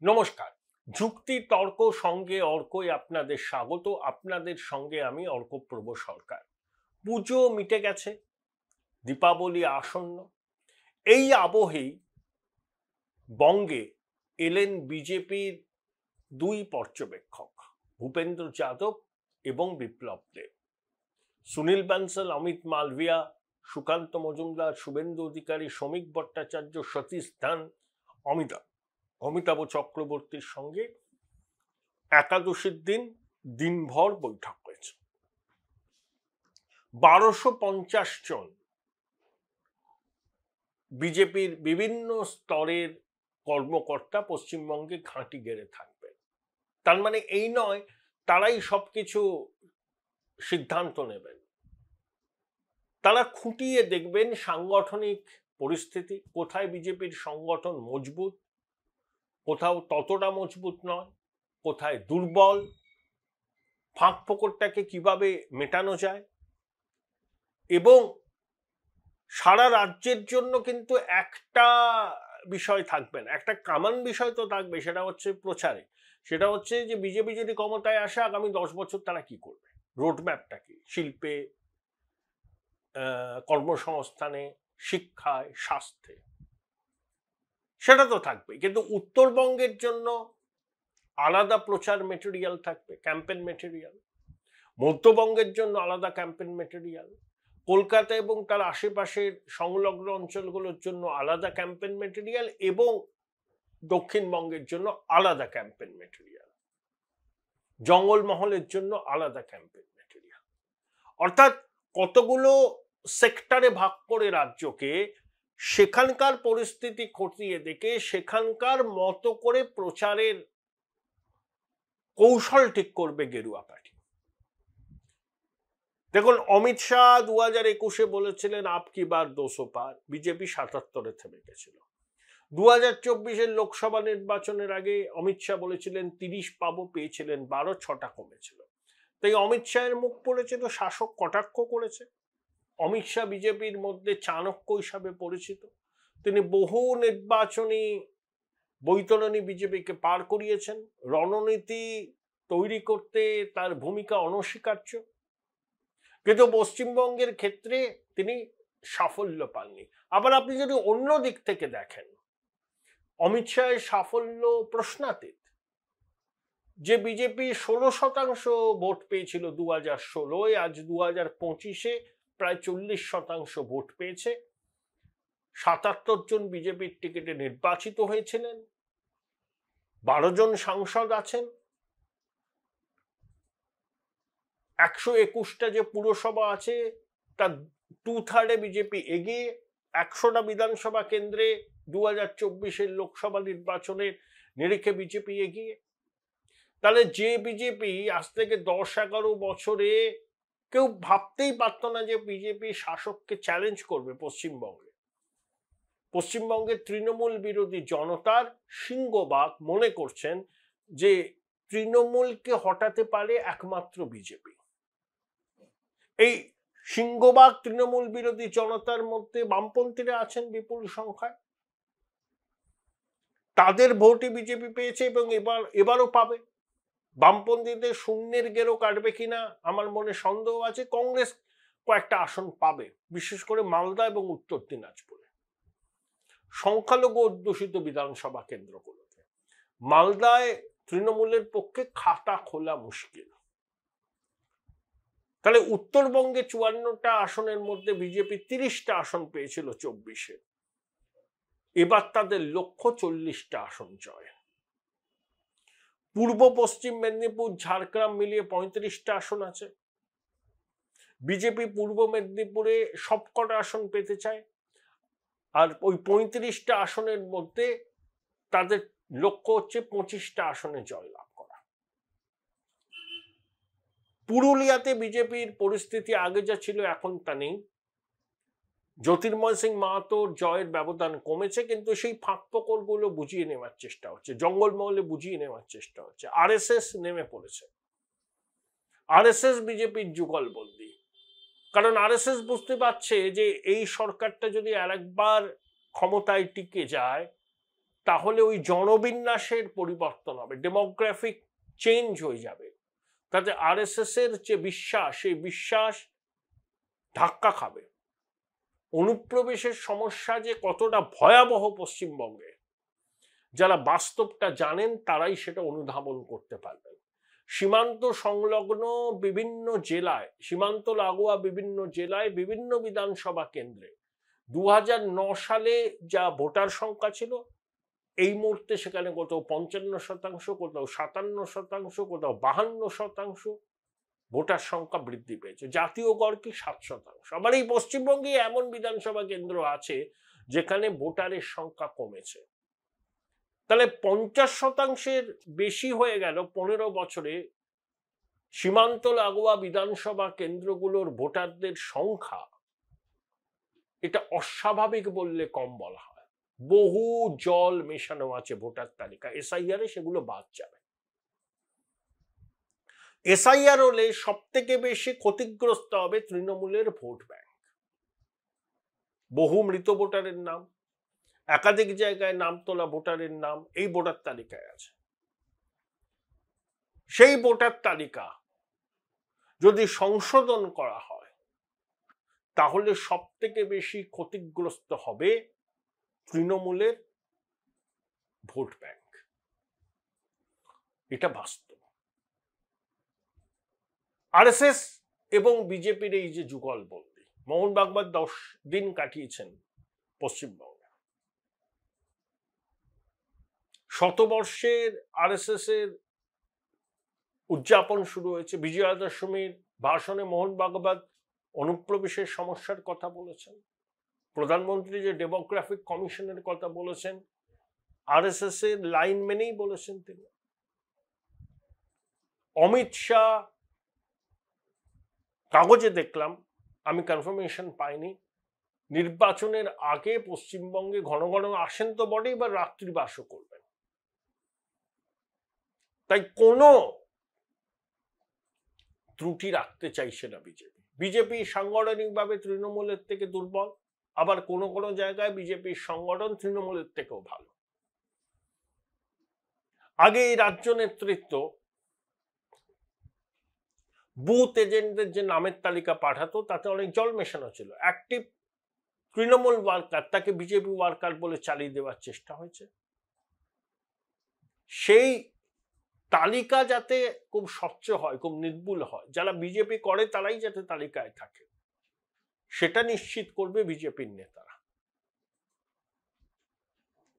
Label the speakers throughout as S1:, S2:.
S1: নমস্কার। যুক্তি তর্ক সঙ্গে অর্কই আপনাদের স্বাগত। আপনাদের সঙ্গে আমি অর্কপ্রভ সরকার। পুজো মিটে গেছে, দীপাবলি আসন্ন। এই আবহেই বঙ্গে এলেন বিজেপির দুই পর্যবেক্ষক, ভূপেন্দ্র যাদব এবং বিপ্লব দেব। সুনীল বানসাল, অমিত মালভিয়া, সুকান্ত মজুমদার, শুভেন্দু অধিকারী, শ্রমিক ভট্টাচার্য, সতীশ ধান, অমিতাভ চক্রবর্তীর সঙ্গে একাদশীর দিন দিনভর বৈঠক হয়েছে। 1250 জন বিজেপির বিভিন্ন স্তরের কর্মকর্তা পশ্চিমবঙ্গে ঘাঁটি গেড়ে থাকবেন। তার মানে এই নয় তারাই সবকিছু সিদ্ধান্ত নেবেন। তারা খুঁটিয়ে দেখবেন সাংগঠনিক পরিস্থিতি, কোথায় বিজেপির সংগঠন মজবুত, কোথাও ততটা মজবুত নয়, কোথায় দুর্বল, ফাঁক ফোকরটাকে কিভাবে মেটানো যায়। এবং সারা রাজ্যের জন্য কিন্তু একটা বিষয় থাকবে না, একটা কমন বিষয় তো থাকবে, সেটা হচ্ছে প্রচারে। সেটা হচ্ছে যে বিজেপি যদি ক্ষমতায় আসে আগামী 10 বছর তারা কি করবে, রোডম্যাপটা কি, শিল্পে, কর্মসংস্থানে, শিক্ষায়, স্বাস্থ্যে, সেটা তো থাকবে। কিন্তু উত্তরবঙ্গের জন্য আলাদা প্রচার মেটেরিয়াল থাকবে, ক্যাম্পেন মেটেরিয়াল। মধ্যবঙ্গের জন্য আলাদা ক্যাম্পেন মেটেরিয়াল। কলকাতা এবং তার আশেপাশের সংলগ্ন অঞ্চলগুলোর জন্য আলাদা ক্যাম্পেন মেটেরিয়াল, এবং দক্ষিণবঙ্গের জন্য আলাদা ক্যাম্পেন মেটেরিয়াল, জঙ্গলমহলের জন্য আলাদা ক্যাম্পেন মেটেরিয়াল। অর্থাৎ কতগুলো সেক্টরে ভাগ করে রাজ্যকে সেখানকার পরিস্থিতি খতিয়ে দেখে সেখানকার মতো করে প্রচারের কৌশল ঠিক করবে গেরুয়া পার্টি। দেখুন, অমিত শাহ 2021-এ বলেছিলেন আপকি বার 200 পার, বিজেপি 77-এ থেমে গেছিল। 2024-এর লোকসভা নির্বাচনের আগে অমিত শাহ বলেছিলেন 30 পাবো, পেয়েছিলেন 12, 6টা কমেছিল। তাই অমিত শাহের মুখ পড়েছে তো শাসক কটাক্ষ করেছে। অমিত শাহ বিজেপির মধ্যে চাণক্য হিসাবে পরিচিত। তিনি বহু নির্বাচনী বৈতরণী বিজেপিকে পার করিয়েছেন। রণনীতি তৈরি করতে তার ভূমিকা অনস্বীকার্য, কিন্তু পশ্চিমবঙ্গের ক্ষেত্রে তিনি সাফল্য পাননি। আবার আপনি যদি অন্য দিক থেকে দেখেন, অমিত শাহের সাফল্য প্রশ্নাতীত। যে বিজেপি 16% ভোট পেয়েছিল 2016-এ, আজ 2025-এ প্রায় 40% ভোট পেয়েছে। 77 জন বিজেপির টিকিটে নির্বাচিত হয়েছিলেন, 12 জন সাংসদ আছেন, 121টা যে পুরসভা আছে তার 2/3 বিজেপি এগিয়ে। 100টা বিধানসভা কেন্দ্রে 2024-এর লোকসভা নির্বাচনের নিরিখে বিজেপি এগিয়ে। তাহলে যে বিজেপি আজ থেকে 10-11 বছরে কেউ ভাবতেই পারত না যে বিজেপি শাসককে চ্যালেঞ্জ করবে পশ্চিমবঙ্গে। পশ্চিমবঙ্গের তৃণমূল বিরোধী জনতার সিংহভাগ মনে করছেন যে তৃণমূলকে হটাতে পারে একমাত্র বিজেপি। এই সিংহভাগ তৃণমূল বিরোধী জনতার মধ্যে বামপন্থীরা আছেন বিপুল সংখ্যায়। তাদের ভোটই বিজেপি পেয়েছে এবং এবারও পাবে। বামপন্থীদের শূন্যের গেরো কাটবে কিনা আমার মনে সন্দেহ আছে। কংগ্রেস কয়েকটা আসন পাবে, বিশেষ করে মালদা এবং উত্তর দিনাজপুরে, সংখ্যালঘু অধ্যুষিত বিধানসভা কেন্দ্রগুলোতে। মালদায় তৃণমূলের পক্ষে খাতা খোলা মুশকিল। তাহলে উত্তরবঙ্গে 54টা আসনের মধ্যে বিজেপি 30টা আসন পেয়েছিল 24-এ। এবার তাদের লক্ষ্য 40টা আসন জয়। পূর্ব পশ্চিম মেদিনীপুর, ঝাড়গ্রাম মিলিয়ে 35টা আসন আছে। বিজেপি পূর্ব মেদিনীপুরে সবকটা আসন পেতে চায়, আর ওই 35টা আসনের মধ্যে তাদের লক্ষ্য হচ্ছে 25টা আসনে জয়লাভ করা। পুরুলিয়াতে বিজেপির পরিস্থিতি আগে যা ছিল এখন তা নেই। জ্যোতির্ময় সিং মাহাতোর জয়ের ব্যবধান কমেছে, কিন্তু সেই ফাঁক ফোকরগুলো বুঝিয়ে নেওয়ার চেষ্টা হচ্ছে, জঙ্গলমহলে বুঝিয়ে নেওয়ার চেষ্টা হচ্ছে। আরএসএস নেমে পড়েছে। আরএসএস বিজেপির যুগলবন্দি, কারণ আরএসএস বুঝতে পারছে যে এই সরকারটা যদি আরেকবার ক্ষমতায় টিকে যায় তাহলে ওই জনবিন্যাসের পরিবর্তন হবে, ডেমোগ্রাফিক চেঞ্জ হয়ে যাবে, তাতে আরএসএস এর যে বিশ্বাস, সেই বিশ্বাস ধাক্কা খাবে। অনুপ্রবেশের সমস্যা যে কতটা ভয়াবহ পশ্চিমবঙ্গে, যারা বাস্তবটা জানেন তারাই সেটা অনুধাবন করতে পারবেন। সীমান্ত সংলগ্ন বিভিন্ন জেলায়, সীমান্ত লাগোয়া বিভিন্ন জেলায়, বিভিন্ন বিধানসভা কেন্দ্রে 2009 সালে যা ভোটার সংখ্যা ছিল, এই মুহূর্তে সেখানে কোথাও 55%, কোথাও 57%, কোথাও 52% ভোটার সংখ্যা বৃদ্ধি পেয়েছে। জাতীয় গড় কি 7%। আবার এই পশ্চিমবঙ্গে এমন বিধানসভা কেন্দ্র আছে যেখানে ভোটারের সংখ্যা কমেছে। তাহলে 50% বেশি হয়ে গেল 15 বছরে সীমান্ত লাগোয়া বিধানসভা কেন্দ্রগুলোর ভোটারদের সংখ্যা। এটা অস্বাভাবিক বললে কম বলা হয়। বহু জল মেশানো আছে ভোটার তালিকা, এসআইআর এ সেগুলো বাদ যাবে। এসআইআর হলে সব থেকে বেশি ক্ষতিগ্রস্ত হবে তৃণমূলের ভোট ব্যাংক। বহু মৃত ভোটারের নাম, একাধিক জায়গায় নাম তোলা ভোটারের নাম এই ভোটার তালিকায় আছে। সেই ভোটার তালিকা যদি সংশোধন করা হয় তাহলে সব থেকে বেশি ক্ষতিগ্রস্ত হবে তৃণমূলের ভোট ব্যাংক। এটা বাস্তব। আরএসএস এবং বিজেপির এই যে যুগলবন্দি, মোহন ভাগবত 10 দিন কাটিয়েছেন পশ্চিমবঙ্গে। শতবর্ষের আরএসএস এর উদযাপন শুরু হয়েছে। বিজয়া দশমীর ভাষণে মোহন ভাগবত অনুপ্রবেশের সমস্যার কথা বলেছেন। প্রধানমন্ত্রী যে ডেমোগ্রাফিক কমিশনের কথা বলেছেন, আরএসএস এর লাইন মেনেই বলেছেন তিনি। অমিত শাহ, কাগজে দেখলাম, আমি কনফার্মেশন পাইনি, নির্বাচনের আগে পশ্চিমবঙ্গে ঘন ঘন আসেন তো বটেই, বা রাত্রিবাসও করবেন। তাই কোনো ত্রুটি রাখতে চাইছে না বিজেপি। বিজেপি সাংগঠনিকভাবে তৃণমূলের থেকে দুর্বল, আবার কোনো কোনো জায়গায় বিজেপির সংগঠন তৃণমূলের থেকেও ভালো। আগে এই রাজ্য নেতৃত্ব বুথ এজেন্টদের যে নামের তালিকা পাঠাতো তাতে অনেক জল মেশানো ছিল। অ্যাক্টিভ তৃণমূল ওয়ার্কার তাকে বিজেপি ওয়ার্কার বলে চালিয়ে দেওয়ার চেষ্টা হয়েছে। সেই তালিকা যাতে খুব স্বচ্ছ হয়, খুব নির্ভুল হয়, যারা বিজেপি করে তারাই যাতে তালিকায় থাকে, সেটা নিশ্চিত করবে বিজেপির নেতারা।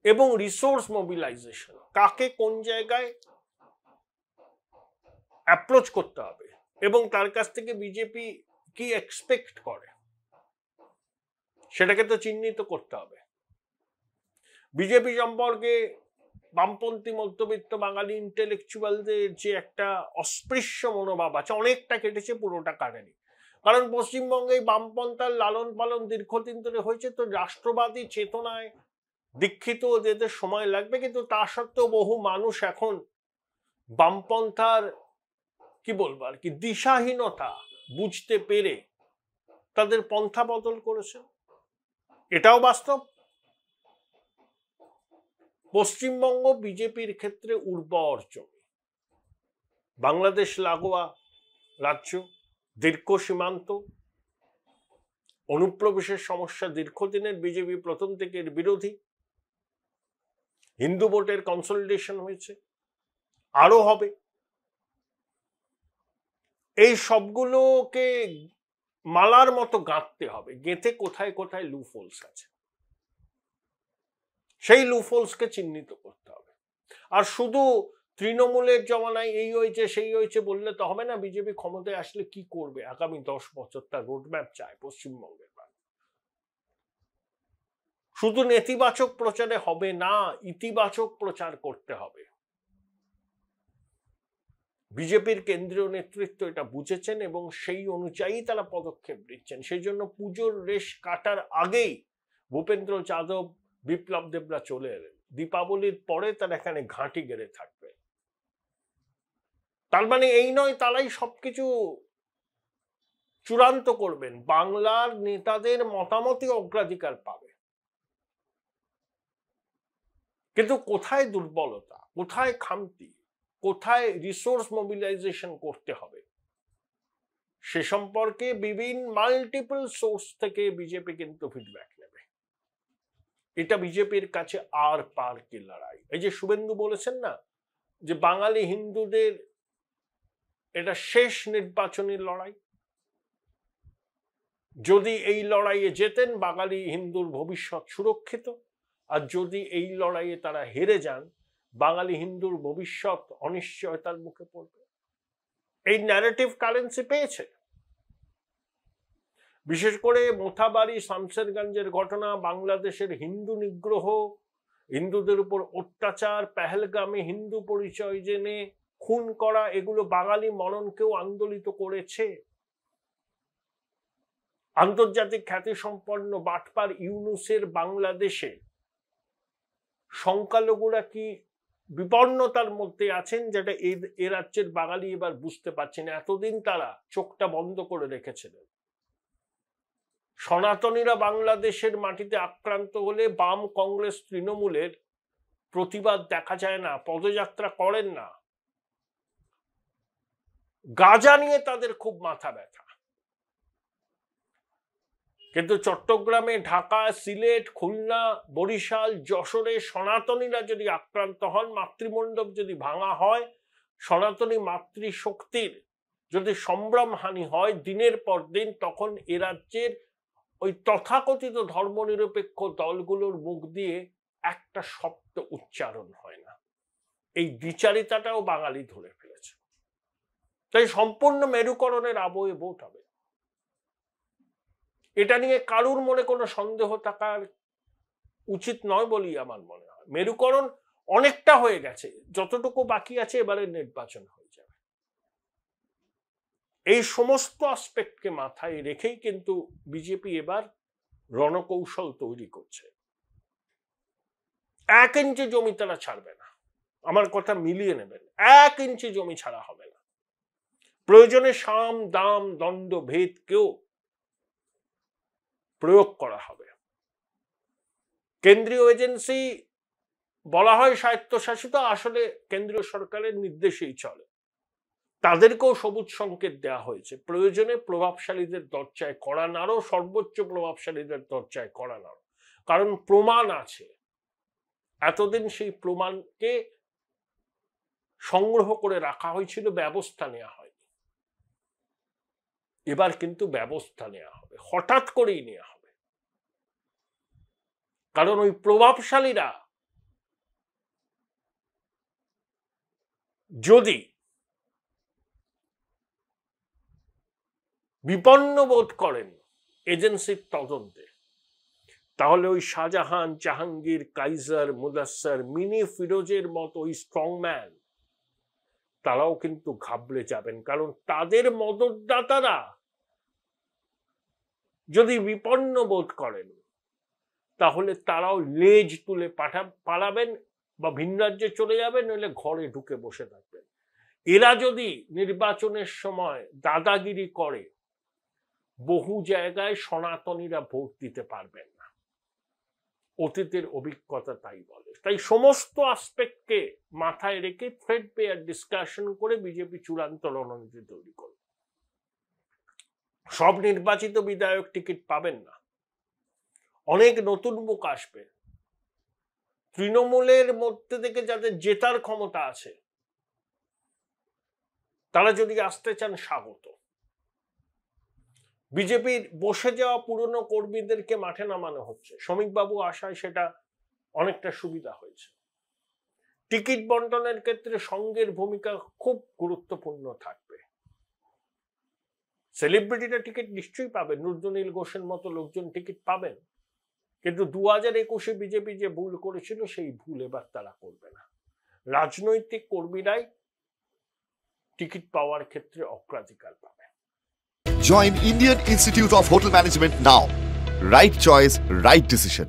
S1: এবং রিসোর্স মোবিলাইজেশন, কাকে কোন জায়গায় অ্যাপ্রোচ করতে হবে এবং তার কাছ থেকে বিজেপি কি এক্সপেক্ট করে সেটাকে তো চিহ্নিত করতে হবে। বিজেপি সম্পর্কে বামপন্থী মধ্যবিত্ত বাঙালি ইন্টেলেকচুয়ালদের যে একটা অস্পৃশ্য মনোভাব আছে, অনেকটা কেটেছে, পুরোটা কাটেনি। কারণ পশ্চিমবঙ্গে বামপন্থার লালন পালন দীর্ঘদিন ধরে হয়েছে, তো রাষ্ট্রবাদী চেতনায় দীক্ষিত যেতে সময় লাগবে। কিন্তু তা সত্ত্বেও বহু মানুষ এখন বামপন্থার কি বলবো আর কি দিশাহীনতা বুঝতে পেরে তাদের পন্থা বদল করেছে, এটাও বাস্তব। পশ্চিমবঙ্গ বিজেপির ক্ষেত্রে উর্বর জমি, বাংলাদেশ লাগোয়া রাজ্য, দীর্ঘ সীমান্ত, অনুপ্রবেশের সমস্যা দীর্ঘদিনের, বিজেপি প্রথম থেকে এর বিরোধী। হিন্দু ভোটের কনসলিডেশন হয়েছে, আরো হবে। এই সবগুলোকে মালার মতো গাঁথতে হবে, গেঁথে কোথায় কোথায় লুফোলস আছে সেই লুফোলসকে চিহ্নিত করতে হবে। আর শুধু তৃণমূলের জমানায় এই হয়েছে সেই হয়েছে বললে তো হবে না। বিজেপি ক্ষমতায় আসলে কি করবে আগামী 10 বছর, তার রোডম্যাপ চায় পশ্চিমবঙ্গের মানুষ। শুধু নেতিবাচক প্রচারে হবে না, ইতিবাচক প্রচার করতে হবে। বিজেপির কেন্দ্রীয় নেতৃত্ব এটা বুঝেছেন এবং সেই অনুযায়ী তারা পদক্ষেপ নিচ্ছেন। সেই জন্য পুজোর রেশ কাটার আগেই ভূপেন্দ্র যাদব, বিপ্লব দেবরা চলে এলেন। দীপাবলির পরে তারা এখানে ঘাঁটি গেড়ে থাকবে। তার মানে এই নয় তারাই সবকিছু চূড়ান্ত করবেন, বাংলার নেতাদের মতামতই অগ্রাধিকার পাবে। কিন্তু কোথায় দুর্বলতা, কোথায় খামতি, কোথায় রিসোর্স মোবিলাইজেশন করতে হবে সে সম্পর্কে বিভিন্ন মাল্টিপল সোর্স থেকে বিজেপি কিন্তু ফিডব্যাক নেবে। এটা বিজেপির কাছে আর পার কি লড়াই। এই যে শুভেন্দু বলেছেন না যে বাঙালি হিন্দুদের এটা শেষ নির্বাচনী লড়াই, যদি এই লড়াইয়ে জেতেন বাঙালি হিন্দুর ভবিষ্যৎ সুরক্ষিত, আর যদি এই লড়াইয়ে তারা হেরে যান বাঙালি হিন্দুর ভবিষ্যৎ অনিশ্চয়তার মুখে পড়বে। এই ন্যারেটিভ কারেন্সি পেয়েছে। বিশেষ করে মোথাবাড়ি শামশেরগঞ্জের ঘটনা, বাংলাদেশের হিন্দু নিগ্রহ, হিন্দুদের উপর অত্যাচার, পেহেলগামে হিন্দু পরিচয় জেনে খুন করা, এগুলো বাঙালি মননকেও আন্দোলিত করেছে। আন্তর্জাতিক খ্যাতিসম্পন্ন বাটপার ইউনুসের বাংলাদেশে সংখ্যালঘুরা কি বিপন্নতার মধ্যে আছেন, যেটা এ রাজ্যের বাঙালি এবার বুঝতে পারছেন। এতদিন তারা চোখটা বন্ধ করে রেখেছিলেন। সনাতনীরা বাংলাদেশের মাটিতে আক্রান্ত হলে বাম, কংগ্রেস, তৃণমূলের প্রতিবাদ দেখা যায় না, পদযাত্রা করেন না। গাজা নিয়ে তাদের খুব মাথা ব্যথা। কিন্তু চট্টগ্রামে, ঢাকা, সিলেট, খুলনা, বরিশাল, যশোরে সনাতনীরা যদি আক্রান্ত হন, মাতৃমণ্ডপ যদি ভাঙা হয়, সনাতনী মাতৃশক্তির যদি সম্ভ্রমহানি হয় দিনের পর দিন, তখন এ রাজ্যের ওই তথাকথিত ধর্মনিরপেক্ষ দলগুলোর মুখ দিয়ে একটা শব্দ উচ্চারণ হয় না। এই দ্বিচারিতাটাও বাঙালি ধরে ফেলেছে। তাই সম্পূর্ণ মেরুকরণের আবহে ভোট হবে। এটা নিয়ে কারুর মনে কোনো সন্দেহ থাকার উচিত নয় বলেই আমার মনে হয়। মেরুকরণ অনেকটা হয়ে গেছে, যতটুকু বাকি আছে এবারে নির্বাচন হয়ে যাবে। এই সমস্ত অ্যাসপেক্টকে মাথায় রেখেই কিন্তু বিজেপি এবার রণকৌশল তৈরি করছে। 1 ইঞ্চি জমি তারা ছাড়বে না, আমার কথা মিলিয়ে নেবেন। 1 ইঞ্চি জমি ছাড়া হবে না। প্রয়োজনে সাম, দাম, দণ্ড ভেদকেও প্রয়োগ করা হবে। কেন্দ্রীয় এজেন্সি বলা হয় স্বায়ত্তশাসিত, আসলে কেন্দ্রীয় সরকারের নির্দেশেই চলে। তাদেরকেও সবুজ সংকেত দেওয়া হয়েছে। প্রয়োজনে প্রভাবশালীদের দরজায় কড়া নাড়ো, সর্বোচ্চ প্রভাবশালীদের দরজায় কড়া নাড়ো। কারণ প্রমাণ আছে। এতদিন সেই প্রমাণকে সংগ্রহ করে রাখা হয়েছিল, ব্যবস্থা নেওয়া হয়নি। এবার কিন্তু ব্যবস্থা নেওয়া হবে, হঠাৎ করেই নেওয়া হবে। কারণ ওই প্রভাবশালীরা যদি বিপন্ন বোধ করেন এজেন্সির তদন্তে, তাহলে ওই শাহজাহান, জাহাঙ্গীর, কাইজার, মুদাস্সার, মিনি ফিরোজের মতো ওই স্ট্রংম্যান তারাও কিন্তু ঘাবড়ে যাবেন। কারণ তাদের মদতদাতারা যদি বিপন্ন বোধ করেন তাহলে তারাও লেজ তুলে পালাবেন বা ভিন রাজ্যে চলে যাবেন, নইলে ঘরে ঢুকে বসে থাকবেন। এরা যদি নির্বাচনের সময় দাদাগিরি করে, বহু জায়গায় সনাতনীরা ভোট দিতে পারবেন না। অতীতের অভিজ্ঞতা তাই বলে। তাই সমস্ত অ্যাসপেক্টকে মাথায় রেখে থ্রেড পেয়ার ডিসকাশন করে বিজেপি চূড়ান্ত রণনীতি তৈরি করবে। সব নির্বাচিত বিধায়ক টিকিট পাবেন না, অনেক নতুন মুখ আসবে। তৃণমূলের মধ্যে থেকে যাদের জেতার ক্ষমতা আছে তারা যদি আসতে চান, স্বাগত। বিজেপির বসে যাওয়া পুরনো কর্মীদেরকে মাঠে নামানো হচ্ছে। শ্রমিকবাবু আশায় সেটা অনেকটা সুবিধা হয়েছে। টিকিট বন্টনের ক্ষেত্রে সংঘের ভূমিকা খুব গুরুত্বপূর্ণ থাকবে। সেলিব্রিটিরা টিকিট নিশ্চয়ই পাবেন, রুদ্রনীল ঘোষের মতো লোকজন টিকিট পাবেন। কিন্তু 2021-এ বিজেপি যে ভুল করেছিল সেই ভুল এবার তারা করবে না। রাজনৈতিক কর্মীরাই টিকিট পাওয়ার ক্ষেত্রে অগ্রাধিকার পাবে।
S2: Join Indian Institute of Hotel Management now. Right choice, right decision.